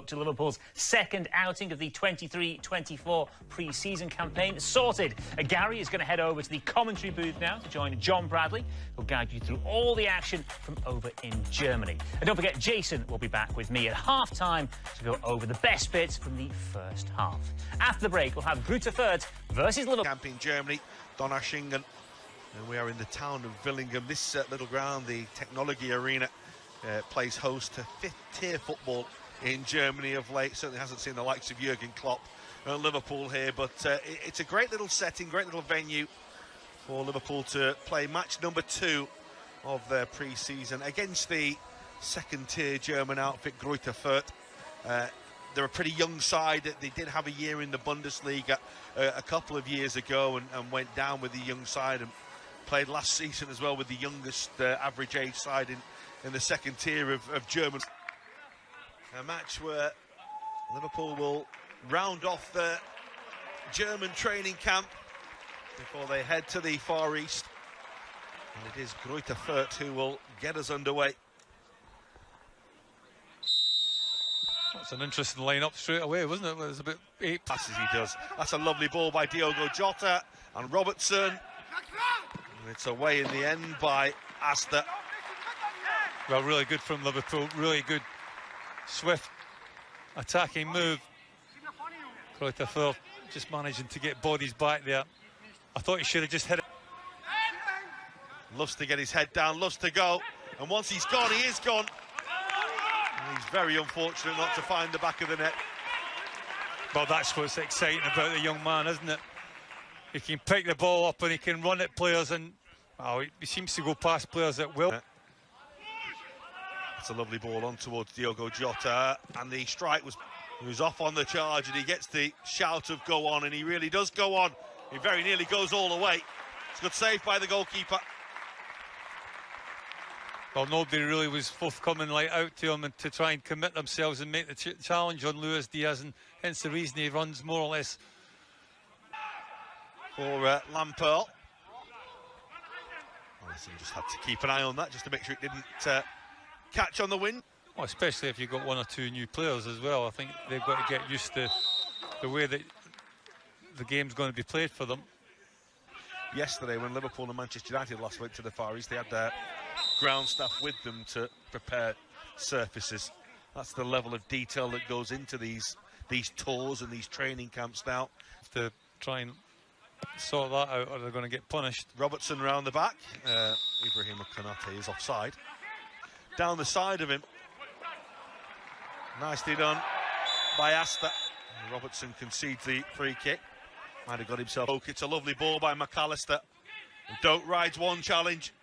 To Liverpool's second outing of the 23-24 pre-season campaign sorted. Gary is going to head over to the commentary booth now to join John Bradley, who'll guide you through all the action from over in Germany. And don't forget, Jason will be back with me at half-time to go over the best bits from the first half. After the break, we'll have Furth versus Liverpool. Camp in Germany, Donaueschingen, and we are in the town of Villingen. This little ground, the Technology Arena, plays host to fifth-tier football in Germany of late. Certainly hasn't seen the likes of Jurgen Klopp and Liverpool here, but it's a great little setting, great little venue for Liverpool to play match number 2 of their pre-season against the second-tier German outfit, Furth. They're a pretty young side. They did have a year in the Bundesliga a couple of years ago and went down with the young side and played last season as well with the youngest average age side in the second tier of German. A match where Liverpool will round off the German training camp before they head to the Far East. And it is Furth who will get us underway. That's an interesting line-up straight away, wasn't it? It was about 8 passes he does. That's a lovely ball by Diogo Jota and Robertson. And it's away in the end by Asta. Well, really good from Liverpool, really good, swift, attacking move. Furth just managing to get bodies back there. I thought he should have just hit it. Loves to get his head down, loves to go, and once he's gone, he is gone. And he's very unfortunate not to find the back of the net. Well, that's what's exciting about the young man, isn't it? He can pick the ball up and he can run at players, and he seems to go past players at will. It's a lovely ball on towards Diogo Jota, and the strike was off on the charge, and he gets the shout of go on, and he really does go on. He very nearly goes all the way. It's a good save by the goalkeeper. Well, nobody really was forthcoming out to him and to try and commit themselves and make the challenge on Luis Diaz, and hence the reason he runs more or less. For Lampert. Alisson just had to keep an eye on that just to make sure it didn't catch on the wind. Well, especially if you've got 1 or 2 new players as well. I think they've got to get used to the way that the game's going to be played for them. Yesterday, when Liverpool and Manchester United last went to the Far East, they had their ground staff with them to prepare surfaces. That's the level of detail that goes into these tours and these training camps now. To try and sort that out, or they're going to get punished. Robertson round the back. Ibrahim Konate is offside. Down the side of him. Nicely done by Asta. And Robertson concedes the free kick. Might have got himself. It's a lovely ball by McAllister. And Doak rides one challenge.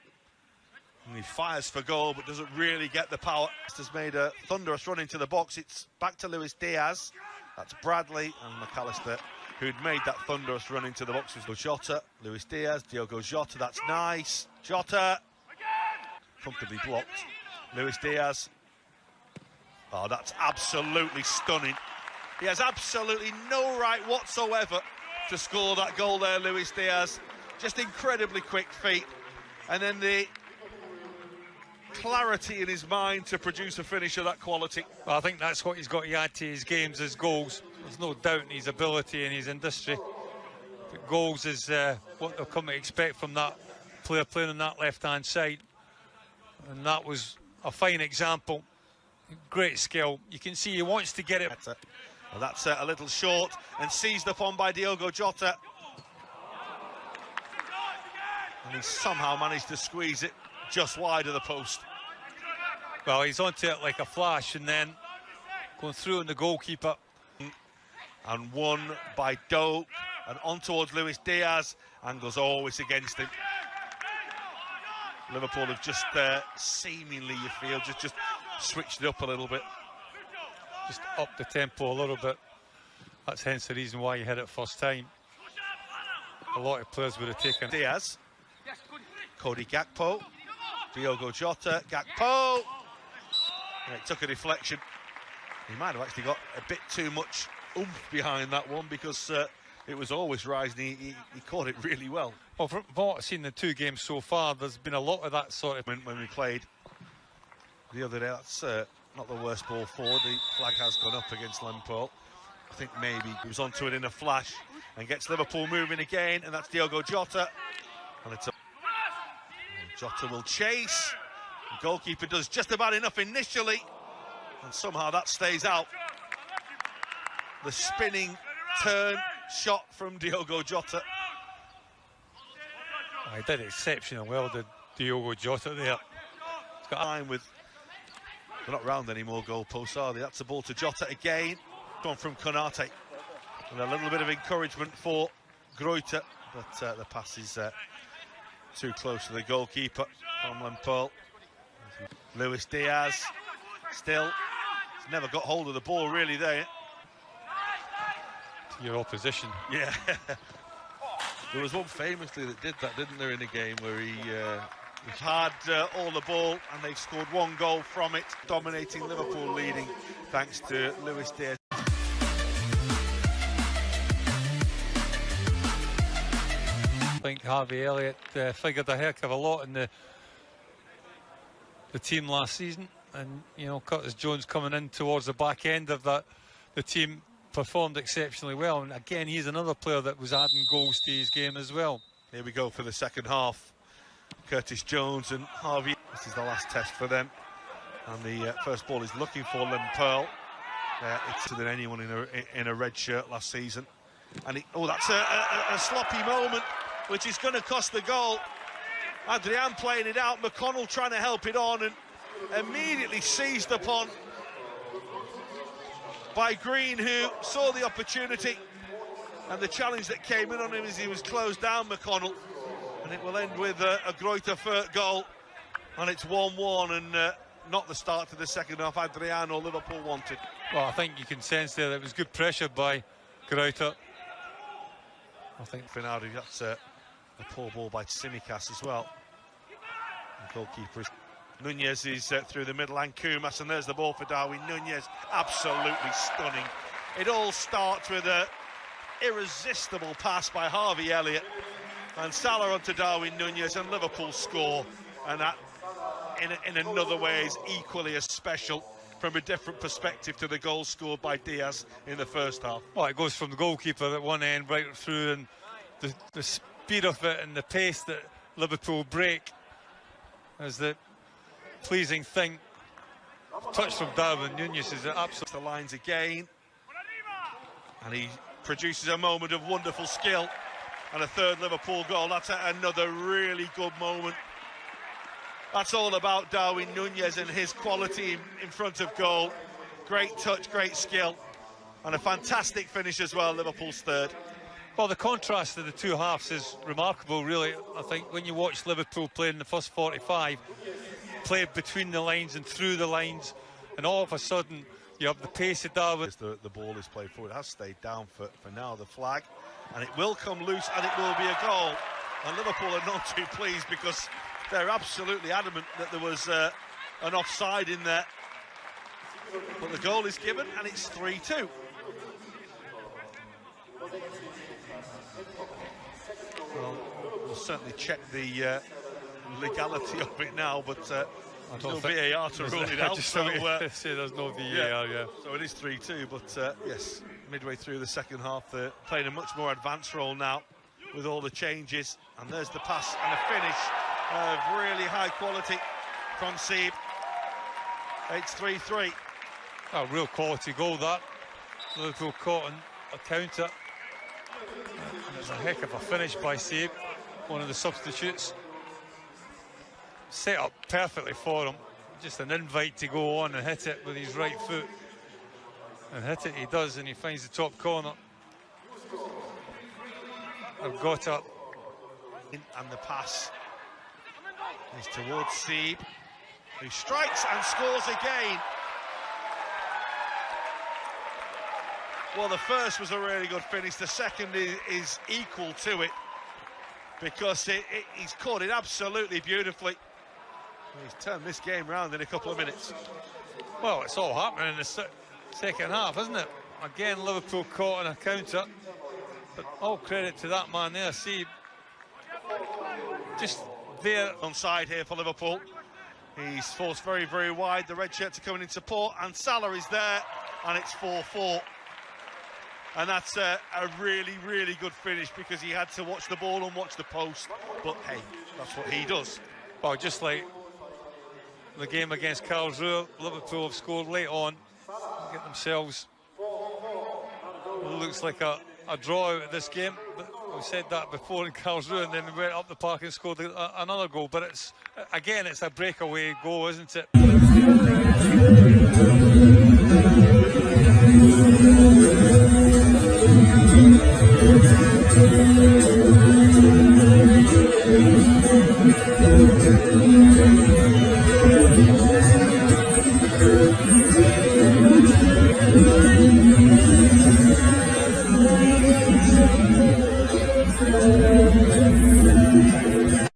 And he fires for goal, but doesn't really get the power. Has made a thunderous run into the box. It's back to Luis Diaz. That's Bradley and McAllister, who'd made that thunderous run into the box. Was Jota, Luis Diaz, Diogo Jota. That's nice. Jota. Comfortably blocked. Luis Diaz. Oh, that's absolutely stunning. He has absolutely no right whatsoever to score that goal there, Luis Diaz. Just incredibly quick feet. And then the clarity in his mind to produce a finish of that quality. Well, I think that's what he's got to add to his games, as goals. There's no doubt in his ability and his industry. But goals is what they'll come to expect from that player playing on that left-hand side. And that was a fine example. Great skill. You can see he wants to get it. Well, that's a little short and seized upon by Diogo Jota. And he somehow managed to squeeze it just wide of the post. Well, he's onto it like a flash and then going through on the goalkeeper. And won by Doak and on towards Luis Diaz, and goes always against him. Liverpool have just seemingly, you feel, just switched it up a little bit. Just up the tempo a little bit. That's hence the reason why you hit it first time. A lot of players would have taken Diaz, Cody Gakpo, Diogo Jota, Gakpo. And it took a deflection. He might have actually got a bit too much oomph behind that one, because it was always rising. He caught it really well. Well, from what I've seen in the 2 games so far, there's been a lot of that sort of... When we played the other day, that's not the worst ball forward. The flag has gone up against Liverpool. I think maybe he was onto it in a flash and gets Liverpool moving again, and that's Diogo Jota. And it's Jota will chase. The goalkeeper does just about enough initially, and somehow that stays out. The spinning turn shot from Diogo Jota. He did exceptionally well, did Diogo Jota there. He's got time with. They're not round anymore, goalposts, are they? That's the ball to Jota again. Gone from Konate. And a little bit of encouragement for Gruyter, but the pass is too close to the goalkeeper from Liverpool. Luis Diaz still has never got hold of the ball really there. To your opposition. Yeah. There was one famously that did that, didn't there, in a game where he had all the ball and they've scored one goal from it, dominating Liverpool leading thanks to Luis Diaz. I think Harvey Elliott figured a heck of a lot in the team last season, and you know, Curtis Jones coming in towards the back end of that, the team performed exceptionally well, and again he's another player that was adding goals to his game as well. Here we go for the second half. Curtis Jones and Harvey. This is the last test for them, and the first ball is looking for Liverpool. It's than anyone in a red shirt last season, and that's a sloppy moment, which is going to cost the goal. Adrian playing it out, McConnell trying to help it on, and immediately seized upon by Green, who saw the opportunity and the challenge that came in on him as he was closed down, McConnell. And it will end with a Gruyter Furth goal, and it's 1-1, and not the start to the second half Adrian or Liverpool wanted. Well, I think you can sense there that it was good pressure by Gruyter. I think Finardi, that's a poor ball by Tsimikas as well. The goalkeeper is Nunez is through the middle, and Kumas, and there's the ball for Darwin Nunez. Absolutely stunning. It all starts with an irresistible pass by Harvey Elliott, and Salah onto Darwin Nunez, and Liverpool score. And that, in another way, is equally as special from a different perspective to the goal scored by Diaz in the first half. Well, it goes from the goalkeeper at one end right through, and the speed of it and the pace that Liverpool break is the pleasing thing. Touch from Darwin Nunez is absolutely. The lines again, and he produces a moment of wonderful skill, and a third Liverpool goal. That's another really good moment. That's all about Darwin Nunez and his quality in front of goal. Great touch, great skill, and a fantastic finish as well, Liverpool's third. Well, the contrast of the two halves is remarkable, really. I think when you watch Liverpool play in the first 45, play between the lines and through the lines, and all of a sudden you have the pace of Darwin. The ball is played forward. It has stayed down for now, the flag, and it will come loose, and it will be a goal. And Liverpool are not too pleased because they're absolutely adamant that there was an offside in there. But the goal is given, and it's 3-2. Well, we'll certainly check the legality of it now, but there's no VAR to rule it out. So there's no VAR, yeah. So it is 3-2, but yes, midway through the second half, they're playing a much more advanced role now with all the changes. And there's the pass and a finish of really high quality from Seeb. It's 3-3. A real quality goal, that. Liverpool caught on a counter. There's a heck of a finish by Seeb, one of the substitutes. Set up perfectly for him. Just an invite to go on and hit it with his right foot. And hit it he does, and he finds the top corner. I've got up. And the pass is towards Seeb, who strikes and scores again. Well, the first was a really good finish. The second is equal to it, because he's caught it absolutely beautifully. He's turned this game round in a couple of minutes. Well, it's all happening in the second half, isn't it? Again, Liverpool caught on a counter, but all credit to that man there, Seeb. Just there. Onside here for Liverpool. He's forced very, very wide. The red shirts are coming in support, and Salah is there, and it's 4-4. And that's a really, really good finish, because he had to watch the ball and watch the post. But hey, that's what he does. Well, just like the game against Karlsruhe, Liverpool have scored late on, get themselves, looks like a draw out of this game. But we said that before in Karlsruhe, and then we went up the park and scored another goal. But it's, again, it's a breakaway goal, isn't it?